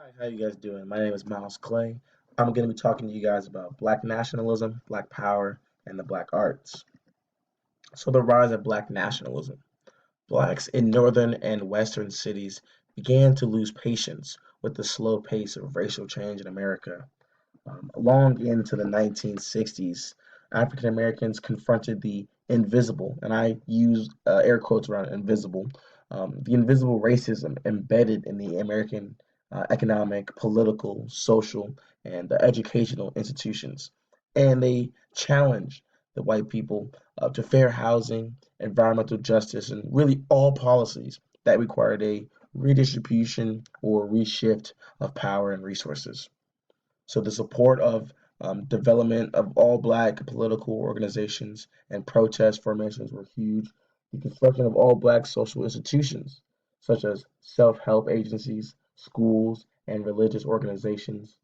Hi, how you guys doing? My name is Miles Clay. I'm going to be talking to you guys about Black nationalism, Black power, and the Black arts. So the rise of Black nationalism. Blacks in northern and western cities began to lose patience with the slow pace of racial change in America. Long into the 1960s, African Americans confronted the invisible, and I use air quotes around invisible, the invisible racism embedded in the American economic, political, social, and educational institutions. And they challenged the white people to fair housing, environmental justice, and really all policies that required a redistribution or reshift of power and resources. So the support of development of all black political organizations and protest formations were huge. The construction of all black social institutions, such as self-help agencies, schools, and religious organizations.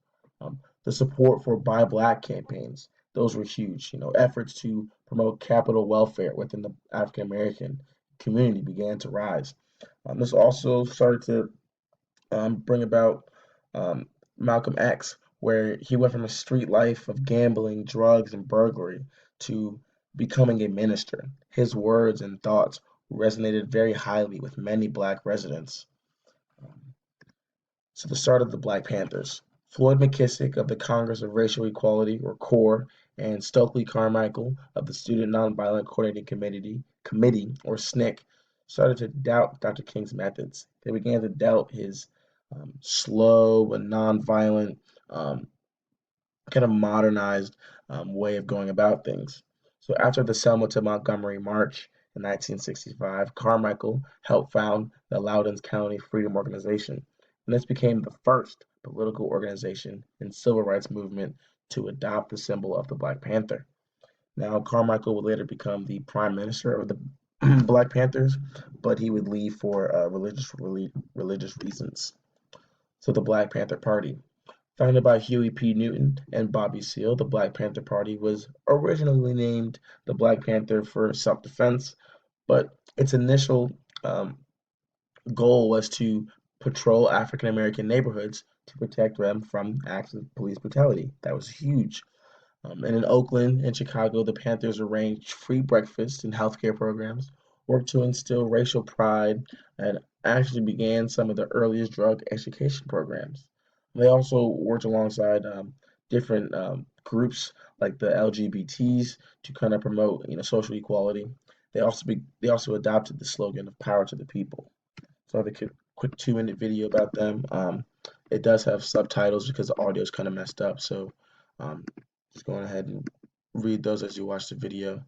The support for Buy Black campaigns, those were huge. Efforts to promote capital welfare within the African American community began to rise. This also started to bring about Malcolm X, where he went from a street life of gambling, drugs, and burglary to becoming a minister. His words and thoughts resonated very highly with many black residents. Um, so the start of the Black Panthers. Floyd McKissick of the Congress of Racial Equality, or CORE, and Stokely Carmichael of the Student Nonviolent Coordinating Committee, or SNCC, started to doubt Dr. King's methods. They began to doubt his slow and nonviolent, um, kind of modernized way of going about things. So after the Selma to Montgomery March in 1965, Carmichael helped found the Loudoun County Freedom Organization, and this became the first political organization in civil rights movement to adopt the symbol of the Black Panther. Now, Carmichael would later become the prime minister of the Black Panthers, but he would leave for religious reasons. So the Black Panther Party. Founded by Huey P. Newton and Bobby Seale, the Black Panther Party was originally named the Black Panther for self-defense, but its initial um, goal was to patrol African American neighborhoods to protect them from acts of police brutality. That was huge. And in Oakland and Chicago, the Panthers arranged free breakfast and healthcare programs, worked to instill racial pride, and actually began some of the earliest drug education programs. They also worked alongside different groups like the LGBTs to kind of promote, social equality. They also adopted the slogan of "Power to the People." So I have a quick 2 minute video about them. It does have subtitles because the audio is kind of messed up. So um, just go ahead and read those as you watch the video.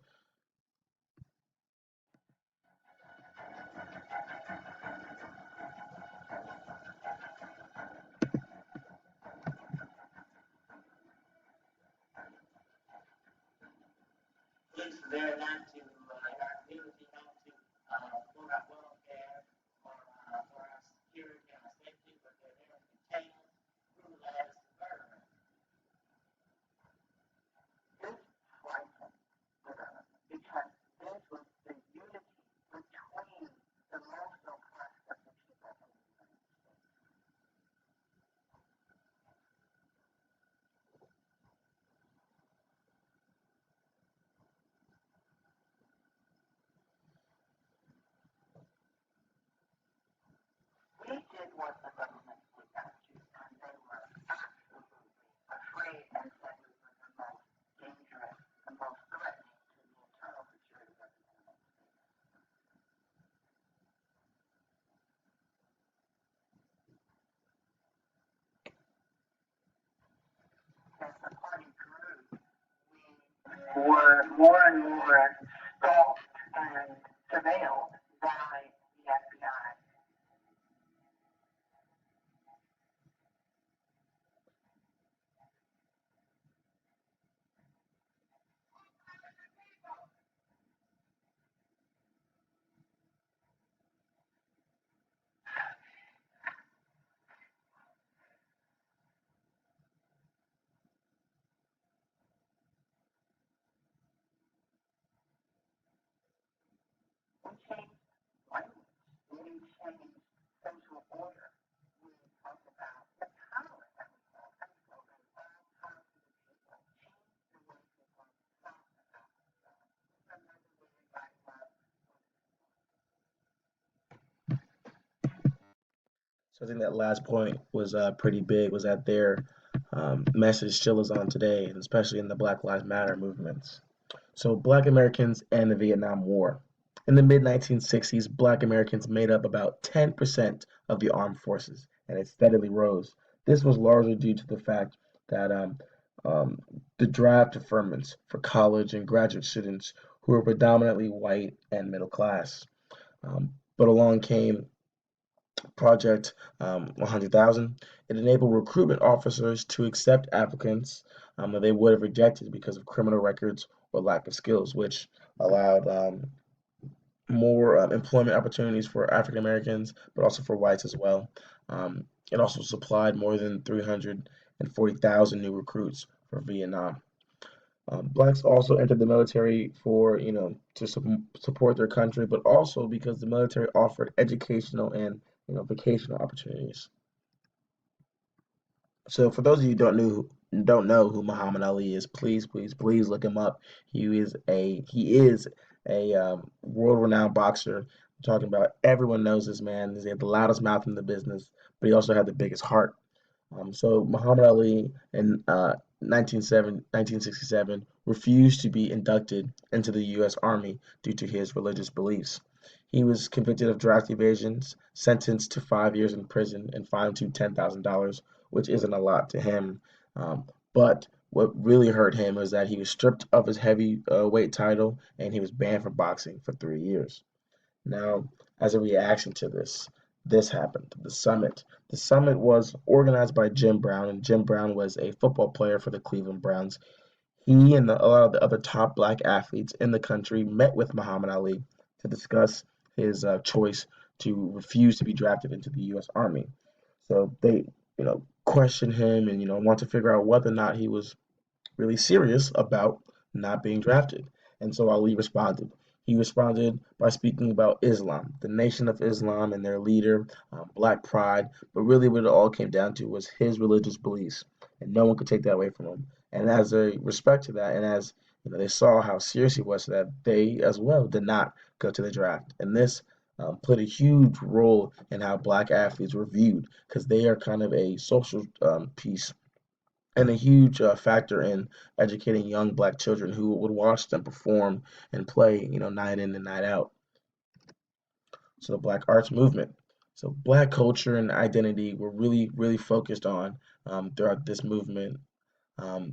So I think that last point was pretty big. Was that their message still is on today, and especially in the Black Lives Matter movements. So Black Americans and the Vietnam War. In the mid 1960s, Black Americans made up about 10% of the armed forces, and it steadily rose. This was largely due to the fact that um, the draft deferments for college and graduate students who were predominantly white and middle class. But along came Project 100,000. It enabled recruitment officers to accept applicants that they would have rejected because of criminal records or lack of skills, which allowed more employment opportunities for African Americans, but also for whites as well. It also supplied more than 340,000 new recruits for Vietnam. Blacks also entered the military for, to support their country, but also because the military offered educational and, vocational opportunities. So for those of you who don't know who Muhammad Ali is, please, please, please look him up. He is a world-renowned boxer. I'm talking about everyone knows this man. He had the loudest mouth in the business, but he also had the biggest heart. So Muhammad Ali in 1967 refused to be inducted into the U.S. Army due to his religious beliefs. He was convicted of draft evasions, sentenced to 5 years in prison, and fined to $10,000, which isn't a lot to him. But what really hurt him was that he was stripped of his heavy weight title and he was banned from boxing for 3 years. Now, as a reaction to this happened. The summit. The summit was organized by Jim Brown, and Jim Brown was a football player for the Cleveland Browns. He and a lot of the other top black athletes in the country met with Muhammad Ali to discuss his choice to refuse to be drafted into the U.S. Army. So they, questioned him and want to figure out whether or not he was really serious about not being drafted. And so Ali responded. He responded by speaking about Islam, the Nation of Islam, and their leader, Black Pride. But really, what it all came down to was his religious beliefs, and no one could take that away from him. And as a respect to that, and as they saw how serious he was, that they as well did not go to the draft. And this played a huge role in how black athletes were viewed, because they are kind of a social piece and a huge factor in educating young black children who would watch them perform and play, night in and night out. So the Black Arts Movement. So black culture and identity were really, really focused on throughout this movement.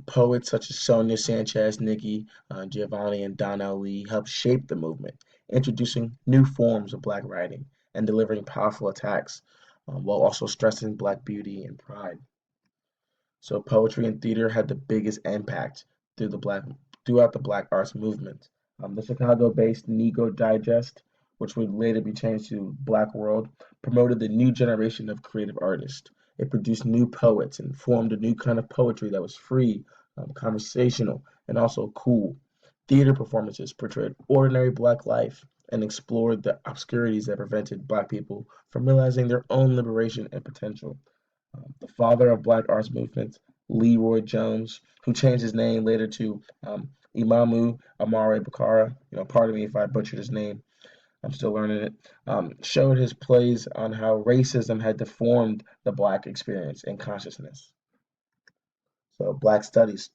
Poets such as Sonia Sanchez, Nikki Giovanni, and Donnell Lee helped shape the movement, introducing new forms of black writing and delivering powerful attacks, while also stressing black beauty and pride. So poetry and theater had the biggest impact through the black throughout the Black Arts Movement. The Chicago-based Negro Digest, which would later be changed to Black World, promoted the new generation of creative artists. It produced new poets and formed a new kind of poetry that was free, conversational, and also cool. Theater performances portrayed ordinary black life and explored the obscurities that prevented black people from realizing their own liberation and potential. The father of black arts movement, Leroy Jones, who changed his name later to Imamu Amare Bakara. Pardon me if I butchered his name. I'm still learning it. Showed his plays on how racism had deformed the black experience and consciousness. So, Black Studies.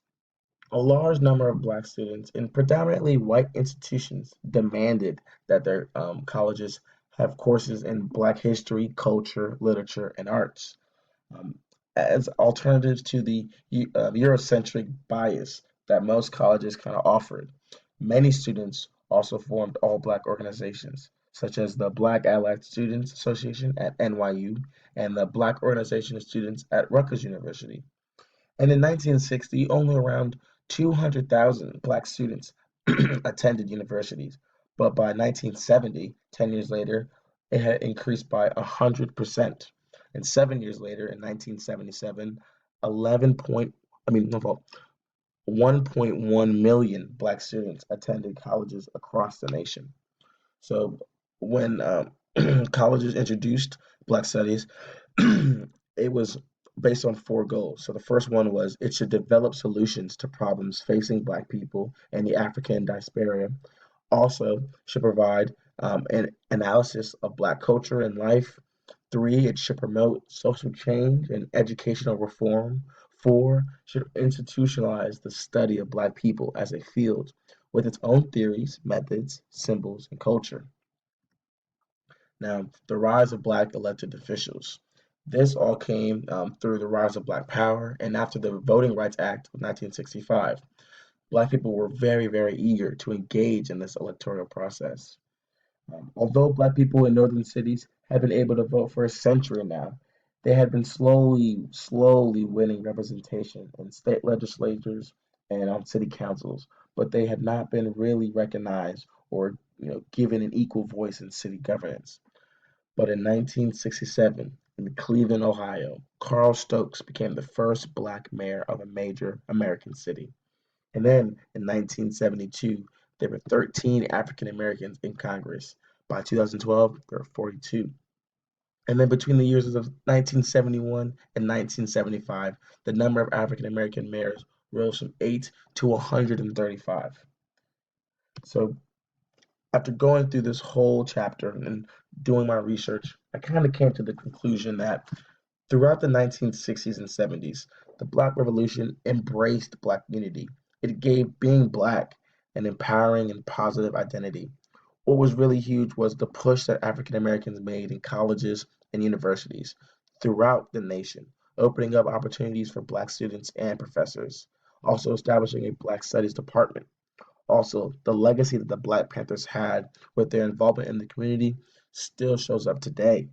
A large number of black students in predominantly white institutions demanded that their colleges have courses in black history, culture, literature, and arts, um, as alternatives to the Eurocentric bias that most colleges kind of offered. Many students also formed all black organizations, such as the Black Allied Students Association at NYU and the Black Organization of Students at Rutgers University. And in 1960, only around 200,000 black students attended universities. But by 1970, 10 years later, it had increased by 100%. And 7 years later, in 1977, 11 point, I mean, no fault, 1.1 million black students attended colleges across the nation. So when colleges introduced Black Studies, it was based on four goals. So the first one was it should develop solutions to problems facing Black people and the African diaspora. Also, should provide an analysis of Black culture and life. 3, it should promote social change and educational reform. 4, should institutionalize the study of Black people as a field with its own theories, methods, symbols, and culture. Now, the rise of Black elected officials. This all came through the rise of Black power and after the Voting Rights Act of 1965. Black people were very, very eager to engage in this electoral process. Although Black people in northern cities had been able to vote for a century now, they had been slowly winning representation in state legislatures and on city councils, but they had not been really recognized or given an equal voice in city governance. But in 1967, in Cleveland, Ohio, Carl Stokes became the first Black mayor of a major American city. And then in 1972, there were 13 African Americans in Congress. By 2012, there were 42. And then between the years of 1971 and 1975, the number of African American mayors rose from 8 to 135. So after going through this whole chapter and doing my research, I kind of came to the conclusion that throughout the 1960s and 70s, the Black Revolution embraced Black unity. It gave being Black an empowering and positive identity. What was really huge was the push that African Americans made in colleges and universities throughout the nation, opening up opportunities for Black students and professors, also establishing a Black Studies department. Also, the legacy that the Black Panthers had with their involvement in the community still shows up today,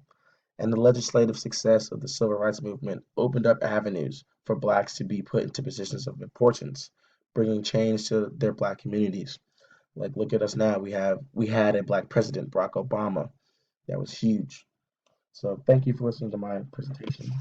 and the legislative success of the civil rights movement opened up avenues for Blacks to be put into positions of importance, bringing change to their Black communities. Like, look at us now. We had a Black president, Barack Obama. That was huge. So thank you for listening to my presentation.